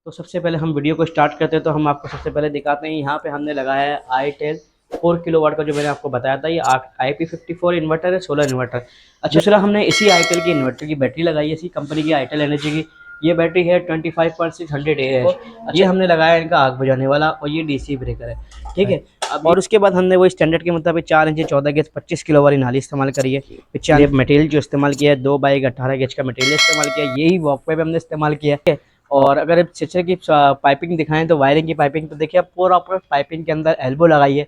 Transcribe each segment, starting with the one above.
तो सबसे पहले हम वीडियो को स्टार्ट करते हैं तो हम आपको सबसे पहले दिखाते हैं। यहाँ पे हमने लगाया है आईटेल 4 किलोवाट का, जो मैंने आपको बताया था। ये IP54 इन्वर्टर है, सोलर इन्वर्टर। अच्छा, दूसरा हमने इसी आईटेल की इन्वर्टर की बैटरी लगाई है, इसी कंपनी की आईटेल एनर्जी की। ये बैटरी है 25.600 AH। ये हमने लगाया है इनका आग बुझाने वाला, और ये DC ब्रेकर है, ठीक है। और उसके बाद हमने वो स्टैंडर्ड के मुताबिक 4 इंची 14 गेज 25 किलो वाली नाली इस्तेमाल करी है। पीछे मटेरियल जो इस्तेमाल किया है 2x18 गेज का मटेरियल इस्तेमाल किया है, यही वॉकवे पे हमने इस्तेमाल किया है। और अगर सिस्टर की पाइपिंग दिखाएं तो वायरिंग की पाइपिंग तो देखिए पूरा पाइपिंग के अंदर एल्बो लगाई है।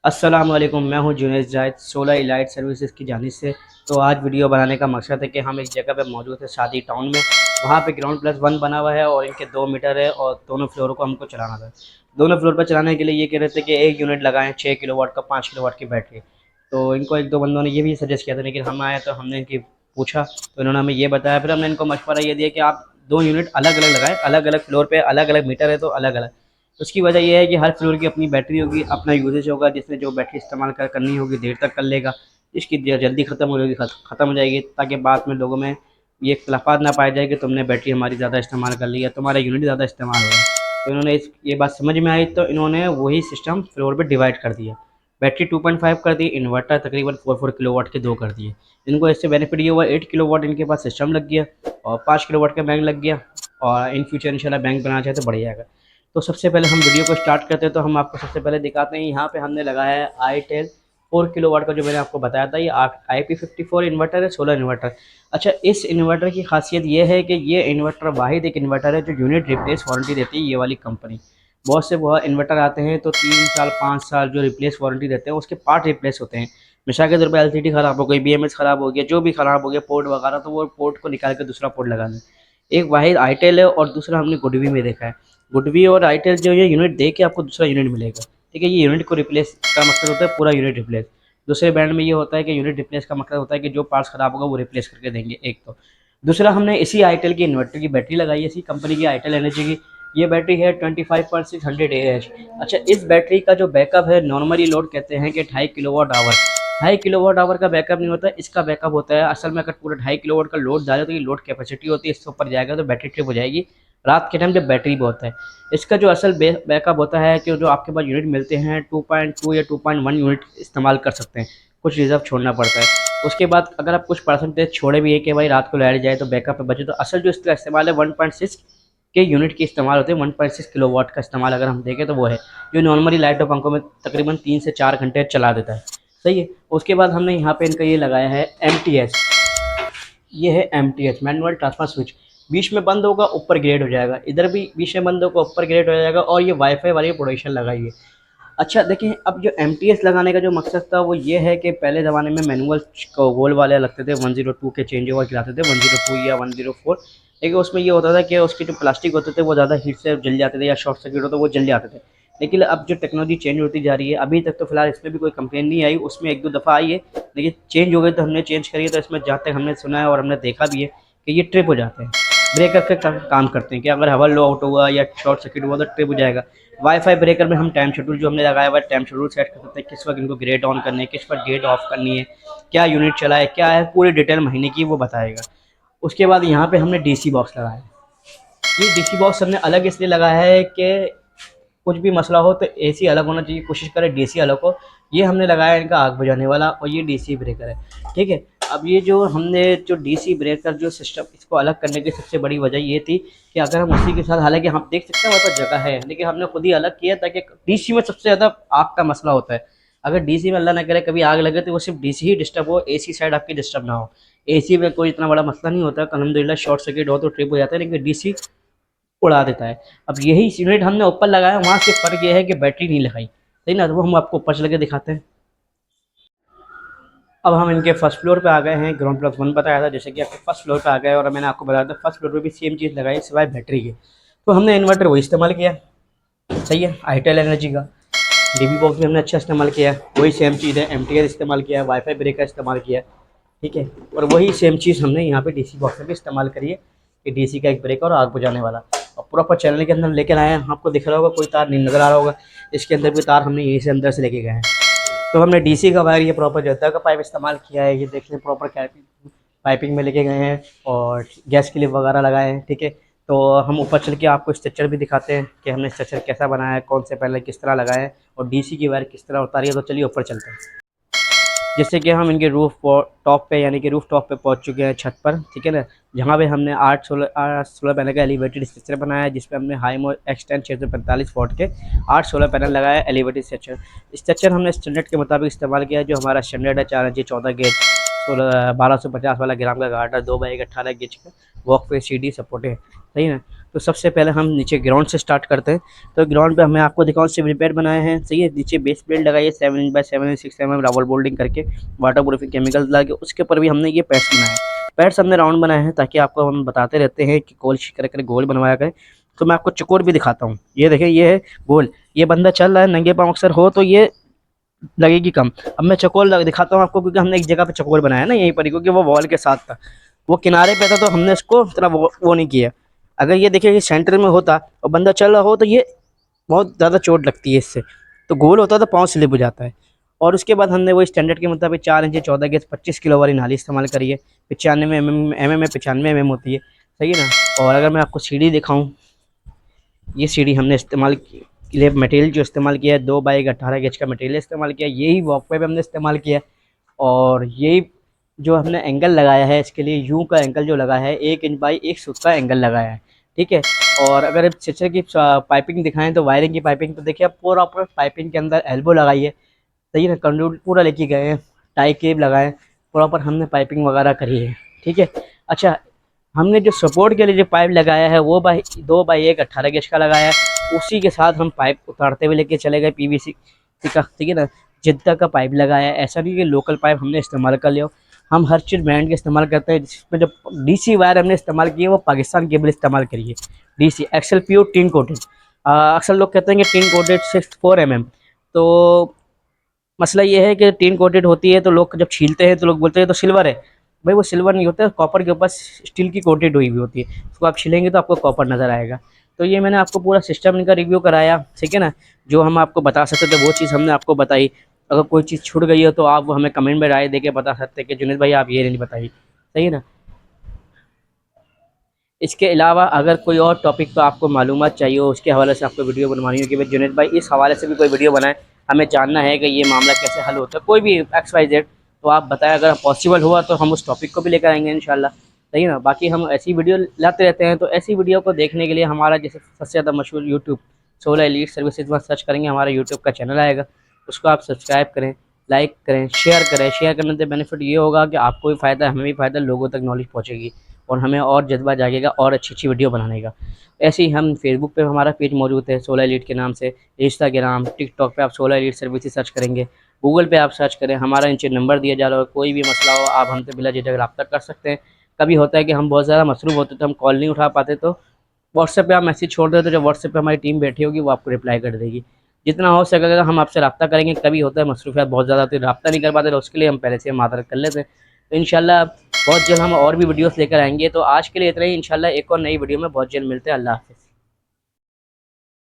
अस्सलाम वालेकुम, मैं हूं जुनैद जायद सोलर इलाइट सर्विसेज की जानिब से। तो आज वीडियो बनाने का मकसद है कि हम एक जगह पे मौजूद है शादी टाउन में। वहाँ पे ग्राउंड+1 बना हुआ है और इनके 2 मीटर है, और दोनों फ्लोर को हमको चलाना था। दोनों फ्लोर पर चलाने के लिए ये कह रहे थे कि एक यूनिट लगाएं 6 किलोवाट का, 5 किलोवाट की बैटरी। तो इनको एक दो बंदों ने ये भी सजेस्ट किया था, लेकिन हम आए तो हमने इनकी पूछा तो इन्होंने हमें ये बताया। फिर हमने इनको मशवरा ये दिया कि आप 2 यूनिट अलग अलग लगाएं, अलग अलग फ्लोर पे अलग अलग मीटर है तो अलग अलग। उसकी वजह यह है कि हर फ्लोर की अपनी बैटरी होगी, अपना यूजेज होगा, जिसमें जो बैटरी इस्तेमाल करनी होगी देर तक कर लेगा, इसकी जल्दी ख़त्म हो जाएगी, ख़त्म हो जाएगी, ताकि बाद में लोगों में ये इख्तलाफात ना पाया जाए कि तुमने बैटरी हमारी ज़्यादा इस्तेमाल कर ली है, तुम्हारा यूनिट ज़्यादा इस्तेमाल हो रहा है। तो इन्होंने ये बात समझ में आई, तो इन्होंने वही सिस्टम फ्लोर पर डिवाइड कर दिया। बैटरी 2.5 कर दी, इन्वर्टर तकरीबन 4 किलोवाट के 2 कर दिए। इनको इससे बेनिफिट ये हुआ 8 किलोवाट इनके पास सिस्टम लग गया, और 5 किलोवाट का बैंक लग गया, और इन फ्यूचर इंशाल्लाह बैंक बनाना चाहे तो बढ़ जाएगा। तो सबसे पहले हम वीडियो को स्टार्ट करते हैं तो हम आपको सबसे पहले दिखाते हैं। यहाँ पे हमने लगाया है आईटेल 4 किलोवाट का, जो मैंने आपको बताया था। ये IP54 इन्वर्टर है, सोलर इन्वर्टर। अच्छा, इस इन्वर्टर की खासियत ये है कि ये इन्वर्टर वाहिद एक इन्वर्टर है जो यूनिट रिप्लेस वारंटी देती है, ये वाली कंपनी। बहुत से बहुत इन्वर्टर आते हैं तो 3 साल 5 साल जो रिप्लेस वारंटी देते हैं, उसके पार्ट रिप्लेस होते हैं। मिसाल के तौर पर LCD ख़राब हो गई, BMS ख़राब हो गया, जो भी ख़राब हो गया, पोर्ट वगैरह, तो वो पोर्ट को निकाल के दूसरा पोर्ट लगा दें। एक वाहिद आईटेल है, और दूसरा हमने गुडवी में देखा है। गुडवी और आईटेल जो ये यूनिट दे के आपको दूसरा यूनिट मिलेगा, ठीक है। ये यूनिट को रिप्लेस का मकसद होता है पूरा यूनिट रिप्लेस। दूसरे ब्रांड में ये होता है कि यूनिट रिप्लेस का मकसद होता है कि जो पार्ट्स खराब होगा वो रिप्लेस करके देंगे, एक तो। दूसरा, हमने इसी आईटेल की इन्वर्टर की बैटरी लगाई है, इसी कंपनी की आईटेल एनर्जी की। ये बैटरी है 25.600 AH। अच्छा, इस बैटरी का जो बैकअप है, नॉर्मली लोड कहते हैं कि 2.5 किलोवाट आवर। 2.5 किलोवाट आवर का बैकअप नहीं होता, इसका बैकअप होता है असल में, अगर पूरा 2.5 किलोवाट का लोड डाले तो ये लोड कैपेसिटी होती है, इससे ऊपर जाएगा तो बैटरी ट्रिप हो जाएगी रात के टाइम जब बैटरी पे होता है। इसका जो असल बैकअप होता है कि जो आपके पास यूनिट मिलते हैं 2.2 या 2.1 यूनिट इस्तेमाल कर सकते हैं, कुछ रिजर्व छोड़ना पड़ता है। उसके बाद अगर आप कुछ परसेंटेज छोड़े भी है कि भाई रात को लाइट जाए तो बैकअप पे बचे, तो असल जो इसका इस्तेमाल है 1.6 के यूनिट की इस्तेमाल होते हैं। 1.6 किलोवाट का इस्तेमाल अगर हम देखें तो वो है जो नॉर्मली लाइट और पंखों में तकरीबन 3 से 4 घंटे चला देता है, सही है। उसके बाद हमने यहाँ पे इनका ये लगाया है MTS। ये है MTS, मैनुअल ट्रांसफर स्विच। बीच में बंद होगा, ऊपर ग्रेड हो जाएगा, इधर भी बीच में बंद होगा, ऊपर ग्रेड हो जाएगा, और ये वाईफाई वाली प्रोटेक्शन लगाई है। अच्छा देखिए, अब जो MTS लगाने का जो मकसद था वो ये है कि पहले ज़माने में मैनुअल गोल वाले लगते थे, 102 के चेंज ओवर कराते थे, 102 या 104। लेकिन उसमें ये होता था कि उसके जो प्लास्टिक होते थे वो ज़्यादा हीट से जल जाते थे, या शॉर्ट सर्किट होता तो वो जल जाते थे। लेकिन अब जो टेक्नोलॉजी चेंज होती जा रही है, अभी तक तो फिलहाल इसमें भी कोई कंप्लेन नहीं आई, उसमें एक दो दफ़ा आई है, लेकिन चेंज हो गई तो हमने चेंज करी है। तो इसमें जहाँ तक हमने सुना है और हमने देखा भी है कि ये ट्रिप हो जाते हैं, ब्रेकर के काम करते हैं कि अगर हवा लो आउट हुआ या शॉर्ट सर्किट हुआ तो ट्रिप हो जाएगा। वाईफाई ब्रेकर में हम टाइम शेड्यूल जो हमने लगाया हुआ है, टाइम शेड्यूल सेट कर सकते हैं, किस वक्त इनको गेट ऑन करनी है, किस वक्त गेट ऑफ करनी है, क्या यूनिट चला है, क्या है, पूरी डिटेल महीने की वो बताएगा। उसके बाद यहाँ पे हमने DC बॉक्स लगाया है। ये DC बॉक्स हमने अलग इसलिए लगाया है कि कुछ भी मसला हो तो AC अलग होना चाहिए, कोशिश करें DC अलग हो। ये हमने लगाया है इनका आग बुझाने वाला, और ये DC ब्रेकर है, ठीक है। अब ये जो हमने जो DC ब्रेकर जो सिस्टम इसको अलग करने की सबसे बड़ी वजह ये थी कि अगर हम उसी के साथ, हालांकि हम देख सकते हैं हमारे पास जगह है, लेकिन हमने खुद ही अलग किया ताकि DC में सबसे ज़्यादा आग का मसला होता है। अगर DC में अल्लाह ना करे कभी आग लगे तो वो सिर्फ DC ही डिस्टर्ब हो, AC साइड आपकी डिस्टर्ब ना हो। AC में कोई इतना बड़ा मसला नहीं होता, अल्हम्दुलिल्लाह शॉर्ट सर्किट हो तो ट्रिप हो जाता है, लेकिन DC उड़ा देता है। अब यही यूनिट हमने ऊपर लगाया, वहाँ से फ़र्क ये है कि बैटरी नहीं लगाई, सही ना। तो वो हम आपको ऊपर चल के दिखाते हैं। अब हम इनके फर्स्ट फ्लोर पे आ गए हैं, ग्राउंड+1 बताया था, जैसे कि आपके फर्स्ट फ्लोर पे आ गए, और मैंने आपको बताया था फर्स्ट फ्लोर पे भी सेम चीज़ लगाई सिवाय बैटरी के। तो हमने इन्वर्टर वही इस्तेमाल किया, सही है, आईटेल एनर्जी का। DB बॉक्स भी हमने अच्छा इस्तेमाल किया है, वही सेम चीज़ है, MTS इस्तेमाल किया है, वाईफाई ब्रेकर इस्तेमाल किया है, ठीक है। और वही सेम चीज़ हमने यहाँ पे DC बॉक्स में भी इस्तेमाल करी है कि DC का एक ब्रेकर और आग बुझाने वाला, और प्रॉपर चैनल के अंदर लेकर आए हैं। आपको दिख रहा होगा कोई तार नहीं नज़र आ रहा होगा, इसके अंदर भी तार हमने यहीं से अंदर से लेके गए हैं। तो हमने DC का वायर, ये प्रॉपर जर्दा का पाइप इस्तेमाल किया है, ये देख लें प्रॉपर पाइपिंग में लेके गए हैं, और गैस क्लिप वगैरह लगाए हैं, ठीक है, तो हम ऊपर चल के आपको स्ट्रक्चर भी दिखाते हैं कि हमने स्ट्रक्चर कैसा बनाया है, कौन से पैनल किस तरह लगाए हैं और डीसी की वायर किस तरह उतारी है। तो चलिए ऊपर चलते हैं। जैसे कि हम इनके टॉप पे यानी कि रूफ टॉप पे पहुंच चुके हैं, छत पर, ठीक है ना। जहाँ पे हमने 8 सोलर पैनल का एलिवेटेड स्ट्रक्चर बनाया है, जिसपे हमने हाई मो एक्सटेंड 645 वॉट के 8 सोलर पैनल लगाया है एलिवेटेड स्ट्रक्चर। स्ट्रक्चर हमने स्टैंडर्ड के मुताबिक इस्तेमाल किया है, जो हमारा स्टैंडर्ड है 4 इंची 14 गेज 1250 वाला ग्राम का गार्डर 2x18 गेज का वॉक पे सीढ़ी सपोर्ट है, सही ना। तो सबसे पहले हम नीचे ग्राउंड से स्टार्ट करते हैं। तो ग्राउंड पे हमें आपको दिखाऊं सिविल पैड बनाए हैं, सही है। नीचे बेस प्लेट लगाई है 7 inch by 7 inch 6 mm rubber Boulding करके वाटर प्रूफिंग केमिकल लगा के, उसके ऊपर भी हमने ये पैड्स बनाए हैं। पैड्स हमने राउंड बनाए हैं ताकि आपको हम बताते रहते हैं कि गोल कर गोल बनवाया करें। तो मैं आपको चकोर भी दिखाता हूँ। ये देखें, ये है गोल। ये बंदा चल रहा है नंगे पाँव अक्सर हो तो ये लगेगी कम। अब मैं चकोर दिखाता हूँ आपको, क्योंकि हमने एक जगह पे चकोर बनाया ना यहीं पर ही, क्योंकि वो वॉल के साथ था, वो किनारे पे था तो हमने इसको इतना वो नहीं किया। अगर ये देखिए कि सेंटर में होता और बंदा चल रहा हो तो ये बहुत ज़्यादा चोट लगती है इससे। तो गोल होता तो पाँव स्लिप हो जाता है। और उसके बाद हमने वो स्टैंडर्ड के मुताबिक 4 इंची 14 गेज 25 किलो वाली नाली इस्तेमाल करी है। 95 mm में 95 mm होती है, सही है ना। और अगर मैं आपको सीढ़ी दिखाऊँ, ये सीढ़ी हमने इस्तेमाल लिए मटेरियल जो इस्तेमाल किया है 2x18 गेज का मटेरियल इस्तेमाल किया है। यही वॉकवे पे हमने इस्तेमाल किया है। और यही जो हमने एंगल लगाया है इसके लिए, यू का एंगल जो लगा है 1 इंच बाई 1 फुट का एंगल लगाया है, ठीक है। और अगर स्ट्रक्चर की पाइपिंग दिखाएं तो वायरिंग की पाइपिंग तो देखिए आप प्रॉपर पाइपिंग के अंदर एल्बो लगाई है, सही है। कंडक्ट पूरा लेके गए हैं, टाई केब लगाए, प्रॉपर हमने पाइपिंग वगैरह करी है, ठीक है। अच्छा, हमने जो सपोर्ट के लिए जो पाइप लगाया है वो 2x18 गेज का लगाया है। उसी के साथ हम पाइप उतारते हुए लेके चले गए पीवीसी का, ठीक है ना। जिद्दा का पाइप लगाया है, ऐसा नहीं कि लोकल पाइप हमने इस्तेमाल कर लिया। हम हर चीज़ ब्रांड के इस्तेमाल करते हैं। जिसमें जो डीसी वायर हमने इस्तेमाल की है वो पाकिस्तान केबल इस्तेमाल करी है, DC excel pure tin coated. अक्सर लोग कहते हैं कि टिन कोटेड 64 mm। तो मसला ये है कि टिन कोटेड होती है तो लोग जब छीलते हैं तो लोग बोलते हैं तो सिल्वर है। भाई वो सिल्वर नहीं होता है, कॉपर के ऊपर स्टील की कोटेड हुई होती है। उसको आप छीलेंगे तो आपको कॉपर नज़र आएगा। तो ये मैंने आपको पूरा सिस्टम इनका रिव्यू कराया, ठीक है ना। जो हम आपको बता सकते थे वो चीज़ हमने आपको बताई। अगर कोई चीज़ छूट गई हो तो आप हमें कमेंट में राय दे के बता सकते हैं कि जुनेद भाई आप ये नहीं बताई, सही है ना। इसके अलावा अगर कोई और टॉपिक पर आपको मालूमात चाहिए हो, उसके हवाले से आपको वीडियो बनवानी हो कि भाई जुनेद भाई इस हवाले से भी कोई वीडियो बनाए, हमें जानना है कि ये मामला कैसे हल होता है, कोई भी XYZ, तो आप बताएं। अगर पॉसिबल हुआ तो हम उस टॉपिक को भी लेकर आएंगे इंशाल्लाह, सही है ना। बाकी हम ऐसी वीडियो लाते रहते हैं, तो ऐसी वीडियो को देखने के लिए हमारा जैसे सबसे ज़्यादा मशहूर यूट्यूब सोलर एलीट सर्विसेज में सर्च करेंगे, हमारा यूट्यूब का चैनल आएगा, उसको आप सब्सक्राइब करें, लाइक करें, शेयर करें। शेयर करने से बेनिफिट ये होगा कि आपको भी फ़ायदा, हमें भी फ़ायदा, लोगों तक नॉलेज पहुँचेगी और हमें और जज्बा जागेगा और अच्छी अच्छी वीडियो बनाने का। ऐसे ही हम फेसबुक पे हमारा पेज मौजूद है सोलर एलीट के नाम से, इंस्टाग्राम टिकटॉक पे आप सोलर एलीट सर्विसेज सर्च करेंगे, गूगल पे आप सर्च करें, हमारा नीचे नंबर दिया जा रहा है। कोई भी मसला हो आप हमसे बिला झिझक रब्ता कर सकते हैं। कभी होता है कि हम बहुत ज़्यादा मसरूफ़ होते तो हम कॉल नहीं उठा पाते, तो व्हाट्सएप पे आप मैसेज छोड़ दें तो जो व्हाट्सएप पे हमारी टीम बैठी होगी वो आपको रिप्लाई कर देगी। जितना हो सकेगा हम आपसे रब्ता करेंगे। कभी होता है मसरूफियत बहुत ज़्यादा होती है, रब्ता नहीं कर पाते, तो उसके लिए हम पहले से मादरत कर लेते हैं। तो इंशाल्लाह बहुत जल्द हम और भी वीडियोस लेकर आएंगे। तो आज के लिए इतना ही, इंशाल्लाह एक और नई वीडियो में बहुत जल्द मिलते हैं। अल्लाह हाफ़िज़।